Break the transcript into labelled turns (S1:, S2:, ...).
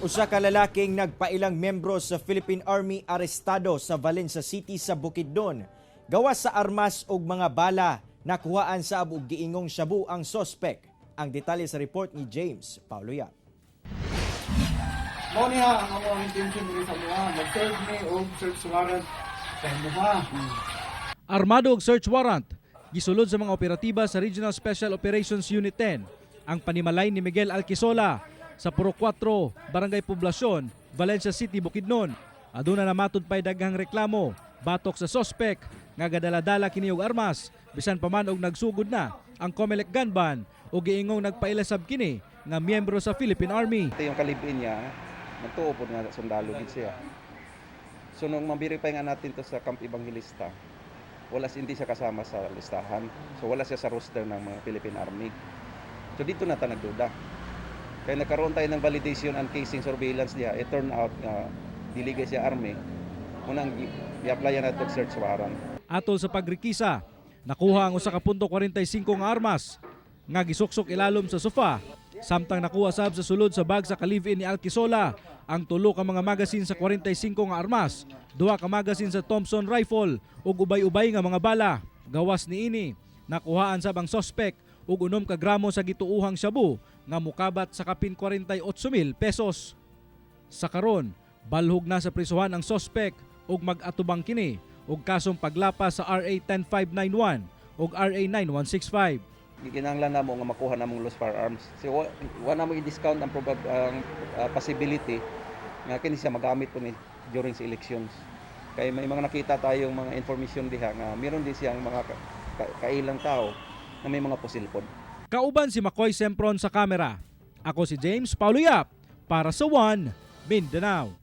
S1: Usa ka lalaking nagpailang membro sa Philippine Army arestado sa Valencia City sa Bukidnon. Gawas sa armas ug mga bala, nakuhaan sa abog giingong shabu ang sospek. Ang detalye sa report ni James Paulo Yap.
S2: Mao niya ang among intention diri sa mga mag-serve ni og search warrant sa mga.
S3: Armado og search warrant gisulod sa mga operatiba sa Regional Special Operations Unit 10 ang panimalay ni Miguel Alquisola sa Puro 4, Barangay Poblasyon, Valencia City, Bukidnon. Aduna na matud pay daghang reklamo batok sa sospek nga gadala-dala kini og armas bisan pa man og nagsugod na ang Comelec gun ban o giingong nagpailasab kini nga miyembro sa Philippine Army.
S4: Ito yung kalibin niya, nagtuo po nga sundalo din siya. So nung mabiripay nga natin to sa Camp Evangelista, hindi siya kasama sa listahan. So wala siya sa roster ng mga Philippine Army. So dito na ta nagduda. Kaya nagkaroon tayo ng validation and casing surveillance niya. It turned out na diligay siya Army. Unang i-applyan na ito search warrant.
S3: Atol sa pagrikisa, nakuha ang usa ka punto 45 nga armas nga gisuksok ilalom sa sofa. Samtang nakuha sab sa sulod sa bag sa ka-live-in ni Alquisola ang tulo ka mga magasin sa 45 nga armas, duha ka magasin sa Thompson rifle ug ubay-ubay nga mga bala. Gawas niini, nakuhaan sab ang sospek ug 6 ka gramo sa gituuhang shabu nga mukabat sa kapin 48,000 pesos. Sa karon, balhog na sa prisuhan ang sospek ug mag-atubang kini ug kasong paglapas sa RA 10591 ug RA 9165.
S4: Ginanglan na mo nga makuha na mong lost firearms. So wala mo i-discount ang possibility nga kini siya magamit po ni during sa elections. Kaya may mga nakita tayong mga information diha nga meron din siyang mga kailang tao na may mga posilpon.
S3: Kauban si Makoy Sempron sa kamera. Ako si James Paulo Yap para sa One Mindanao.